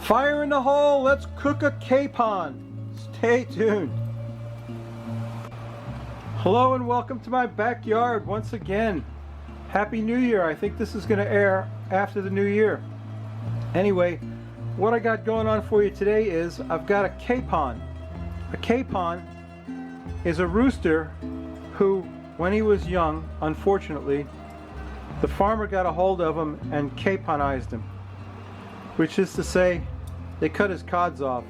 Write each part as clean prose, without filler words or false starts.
Fire in the hole, let's cook a capon. Stay tuned. Hello and welcome to my backyard once again. Happy New Year. I think this is going to air after the New Year. Anyway, what I got going on for you today is I've got a capon. A capon is a rooster who, when he was young, unfortunately, the farmer got a hold of him and caponized him, which is to say, they cut his cods off.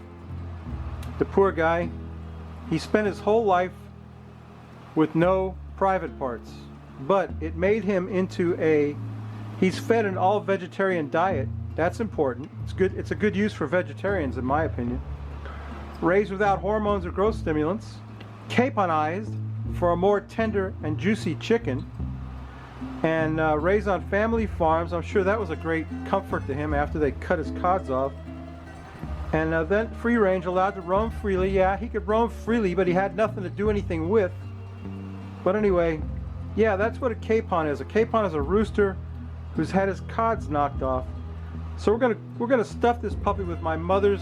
The poor guy, he spent his whole life with no private parts, but it made him into he's fed an all vegetarian diet. That's important. It's good. It's a good use for vegetarians, in my opinion. Raised without hormones or growth stimulants, caponized for a more tender and juicy chicken, and raised on family farms. I'm sure that was a great comfort to him after they cut his cods off. And then free range, allowed to roam freely. Yeah, he could roam freely, but he had nothing to do anything with. But anyway, yeah, that's what a capon is. A capon is a rooster who's had his cods knocked off. So we're gonna stuff this puppy with my mother's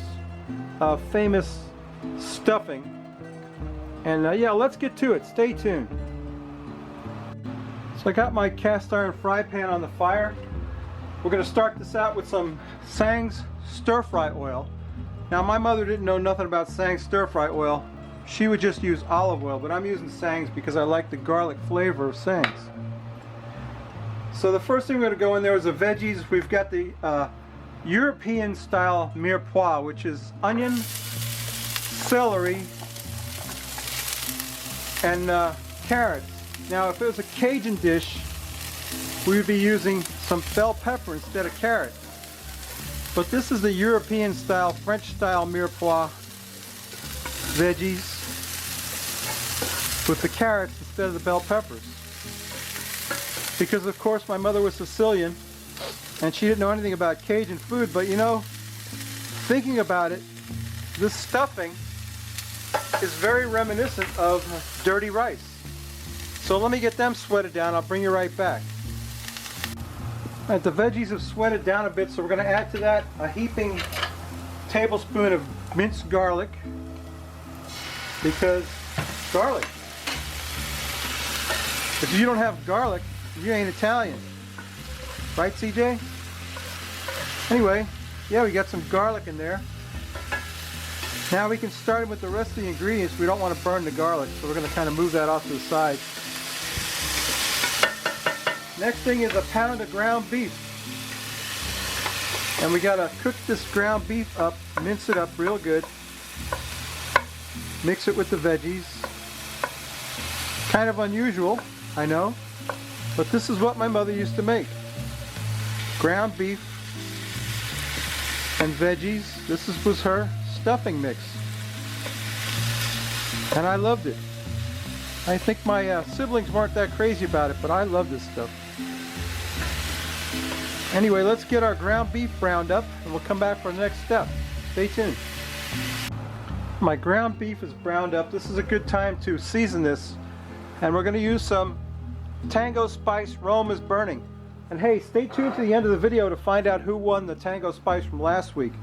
famous stuffing. And yeah, let's get to it. Stay tuned. So I got my cast iron fry pan on the fire. We're gonna start this out with some Tsangs Stir Fry Oil. Now, my mother didn't know nothing about Tsangs Stir Fry Oil. She would just use olive oil, but I'm using Tsangs because I like the garlic flavor of Tsangs. So the first thing we're going to go in there is the veggies. We've got the European style mirepoix, which is onion, celery, and carrots. Now, if it was a Cajun dish, we would be using some bell pepper instead of carrot. But this is the European style, French style mirepoix veggies with the carrots instead of the bell peppers. Because of course my mother was Sicilian and she didn't know anything about Cajun food, but you know, thinking about it, this stuffing is very reminiscent of dirty rice. So let me get them sweated down, I'll bring you right back. Alright, the veggies have sweated down a bit, so we're going to add to that a heaping tablespoon of minced garlic, because garlic. If you don't have garlic, you ain't Italian. Right, CJ? Anyway, yeah, we got some garlic in there. Now we can start with the rest of the ingredients. We don't want to burn the garlic, so we're going to kind of move that off to the side. Next thing is a pound of ground beef. And we got to cook this ground beef up, mince it up real good. Mix it with the veggies. Kind of unusual, I know, but this is what my mother used to make. Ground beef and veggies. This was her stuffing mix. And I loved it. I think my siblings weren't that crazy about it, but I love this stuff. Anyway, let's get our ground beef browned up and we'll come back for the next step. Stay tuned. My ground beef is browned up. This is a good time to season this. And we're going to use some Tango Spice Rome is Burning. And hey, stay tuned to the end of the video to find out who won the Tango Spice from last week.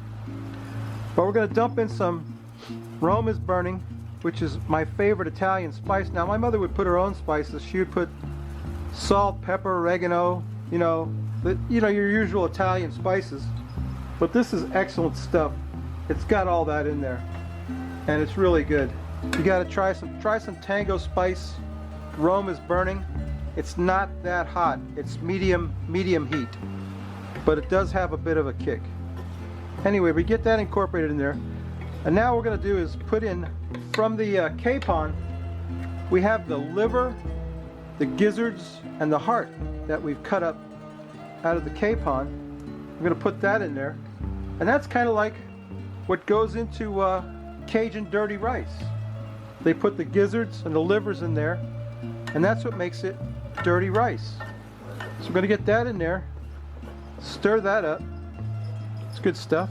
But we're going to dump in some Rome is Burning, which is my favorite Italian spice. Now, my mother would put her own spices. She would put salt, pepper, oregano, you know, your usual Italian spices. But this is excellent stuff. It's got all that in there, and it's really good. You got to try some Tango Spice. Rome is Burning. It's not that hot. It's medium heat, but it does have a bit of a kick. Anyway, we get that incorporated in there, and now what we're going to do is put in from the capon. We have the liver, the gizzards, and the heart that we've cut up out of the capon. I'm going to put that in there, and that's kind of like what goes into Cajun dirty rice. They put the gizzards and the livers in there, and that's what makes it dirty rice. So we're going to get that in there, stir that up. It's good stuff.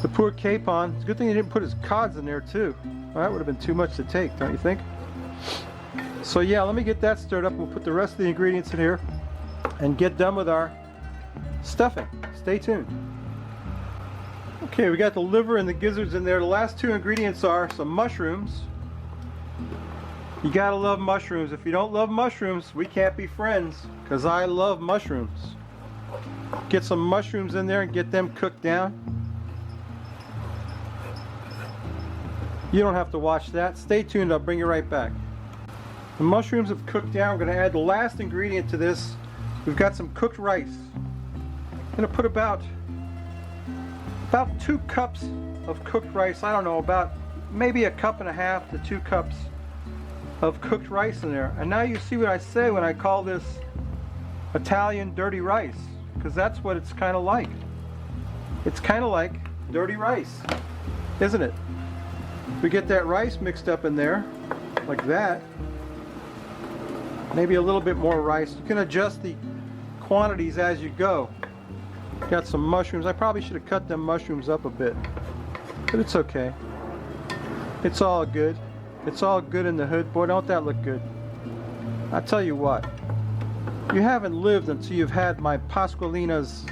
The poor capon, it's a good thing he didn't put his cods in there too. Well, that would have been too much to take, don't you think? So yeah, let me get that stirred up. We'll put the rest of the ingredients in here and get done with our stuffing. Stay tuned. Okay, we got the liver and the gizzards in there. The last two ingredients are some mushrooms. You gotta love mushrooms. If you don't love mushrooms, we can't be friends, because I love mushrooms. Get some mushrooms in there and get them cooked down. You don't have to watch that. Stay tuned, I'll bring you right back. The mushrooms have cooked down. We're gonna add the last ingredient to this. We've got some cooked rice. I'm gonna put about 2 cups of cooked rice. I don't know, about maybe 1.5 cups to 2 cups of cooked rice in there. And now you see what I say when I call this Italian dirty rice, because that's what it's kind of like. It's kind of like dirty rice, isn't it? We get that rice mixed up in there like that. Maybe a little bit more rice. You can adjust the quantities as you go. Got some mushrooms. I probably should have cut them mushrooms up a bit, but it's okay. It's all good. It's all good in the hood. Boy, don't that look good. I tell you what, you haven't lived until you've had my Pasqualina's,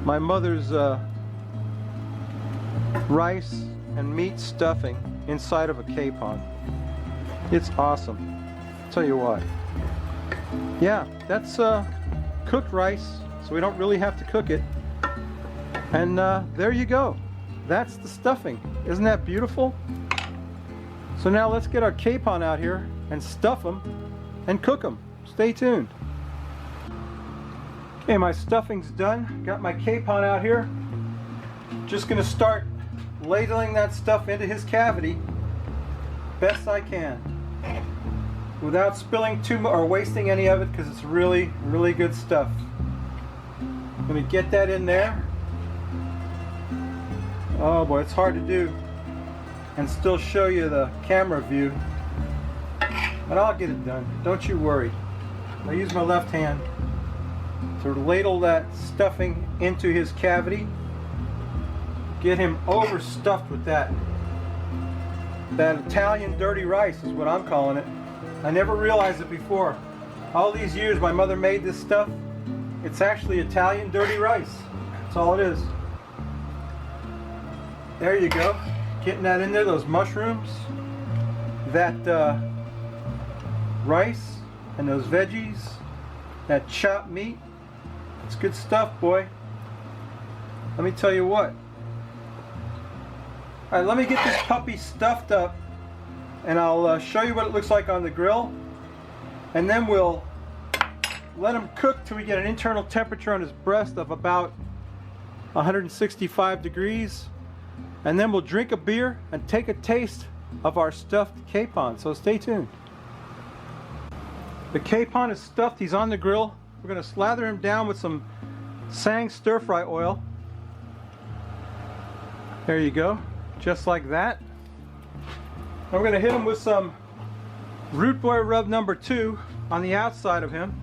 my mother's rice and meat stuffing inside of a capon. It's awesome. I'll tell you what. Yeah, that's cooked rice, so we don't really have to cook it. And there you go. That's the stuffing. Isn't that beautiful? So now let's get our capon out here and stuff them and cook them. Stay tuned. Okay, my stuffing's done. Got my capon out here. Just gonna start ladling that stuff into his cavity best I can, without spilling too much or wasting any of it, because it's really, really good stuff. I'm gonna get that in there. Oh boy, it's hard to do and still show you the camera view, but I'll get it done. Don't you worry. I use my left hand to ladle that stuffing into his cavity. Get him overstuffed with that Italian dirty rice is what I'm calling it. I never realized it before. All these years my mother made this stuff. It's actually Italian dirty rice. That's all it is. There you go. Getting that in there, those mushrooms, that rice, and those veggies, that chopped meat. It's good stuff, boy. Let me tell you what. Alright, let me get this puppy stuffed up, and I'll show you what it looks like on the grill, and then we'll let him cook till we get an internal temperature on his breast of about 165 degrees, and then we'll drink a beer and take a taste of our stuffed capon. So stay tuned. The capon is stuffed. He's on the grill. We're going to slather him down with some Tsangs Stir Fry Oil. There you go. Just like that. I'm going to hit him with some Root Boy Rub number 2 on the outside of him.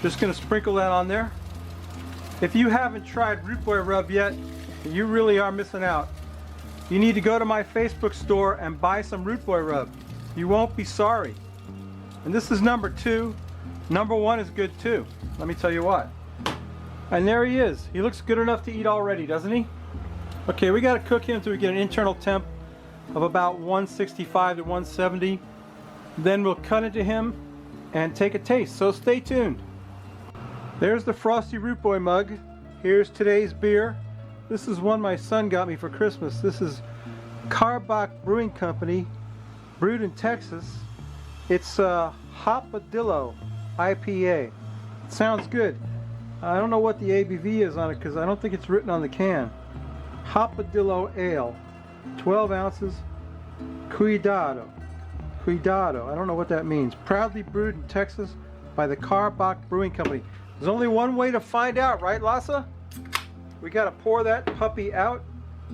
Just going to sprinkle that on there. If you haven't tried Root Boy Rub yet, you really are missing out. You need to go to my Facebook store and buy some Root Boy Rub. You won't be sorry. And this is number 2. Number 1 is good too. Let me tell you what. And there he is. He looks good enough to eat already, doesn't he? Okay, we got to cook him until we get an internal temp of about 165 to 170. Then we'll cut into him and take a taste. So stay tuned. There's the Frosty Root Boy mug. Here's today's beer. This is one my son got me for Christmas. This is Carbach Brewing Company, brewed in Texas. It's Hopadillo IPA. It sounds good. I don't know what the ABV is on it because I don't think it's written on the can. Hopadillo Ale, 12 ounces. Cuidado. Cuidado. I don't know what that means. Proudly brewed in Texas by the Carbach Brewing Company. There's only one way to find out, right, Lassa? We got to pour that puppy out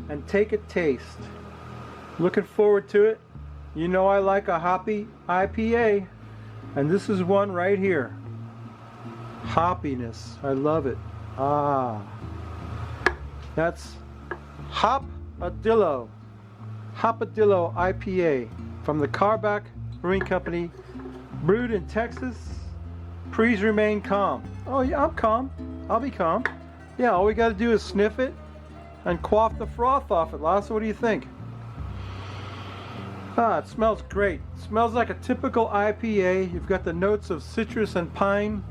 and take a taste. Looking forward to it. You know I like a hoppy IPA, and this is one right here. Hoppiness. I love it. Ah. That's Hopadillo. Hopadillo IPA from the Carbach Brewing Company, brewed in Texas. Please remain calm. Oh yeah, I'm calm. I'll be calm. Yeah, all we got to do is sniff it and quaff the froth off it. Lasse, what do you think? Ah, it smells great. It smells like a typical IPA. You've got the notes of citrus and pine,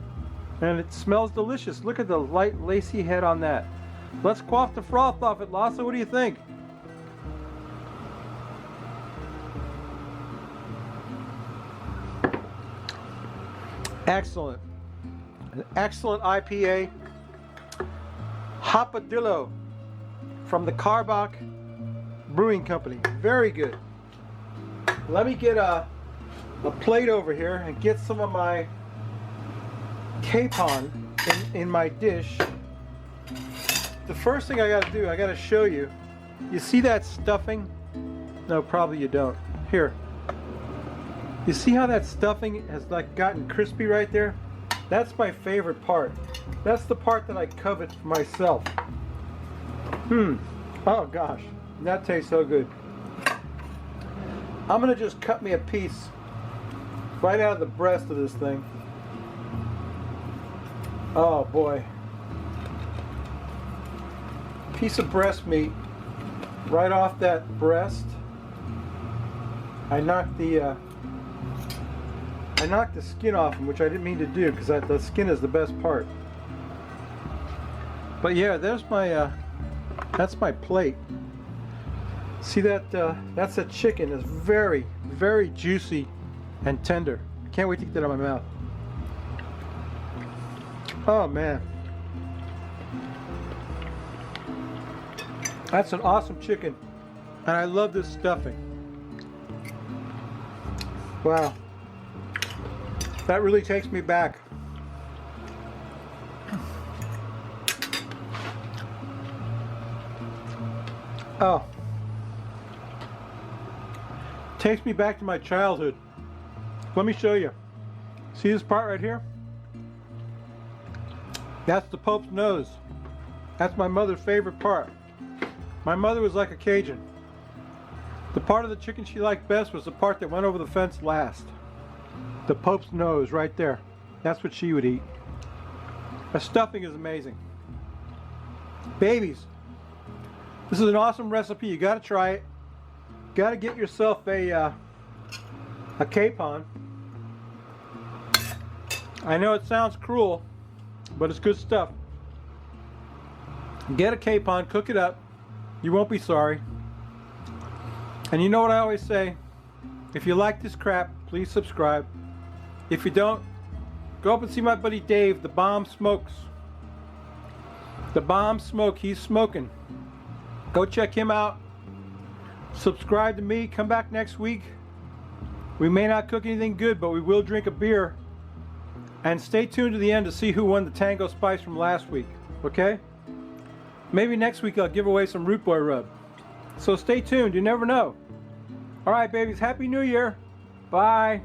and it smells delicious. Look at the light lacy head on that. Let's quaff the froth off it. Lasse, what do you think? Excellent. An excellent IPA. Hopadillo from the Karbach Brewing Company. Very good. Let me get a plate over here and get some of my capon in my dish. The first thing I got to do, I got to show you. You see that stuffing? No, probably you don't. Here. You see how that stuffing has like gotten crispy right there? That's my favorite part. That's the part that I covet for myself. Oh gosh, that tastes so good. I'm gonna just cut me a piece right out of the breast of this thing. Oh boy. Piece of breast meat right off that breast. I knocked the skin off him, which I didn't mean to do because the skin is the best part. But yeah, there's my that's my plate. See that? That's a chicken. It's very, very juicy and tender. Can't wait to get that out of my mouth. Oh man, that's an awesome chicken, and I love this stuffing. Wow, that really takes me back. Oh, takes me back to my childhood. Let me show you. See this part right here? That's the Pope's nose. That's my mother's favorite part. My mother was like a Cajun. The part of the chicken she liked best was the part that went over the fence last. The Pope's nose right there. That's what she would eat. The stuffing is amazing. Babies, this is an awesome recipe. You got to try it. Got to get yourself a capon. I know it sounds cruel, but it's good stuff. Get a capon, cook it up. You won't be sorry. And you know what I always say? If you like this crap, please subscribe. If you don't, go up and see my buddy Dave, the Bomb Smokes. The Bomb Smoke, he's smoking. Go check him out. Subscribe to me. Come back next week. We may not cook anything good, but we will drink a beer. And stay tuned to the end to see who won the Tango Spice from last week. Okay? Maybe next week I'll give away some Root Boy Rub. So stay tuned. You never know. Alright, babies. Happy New Year. Bye.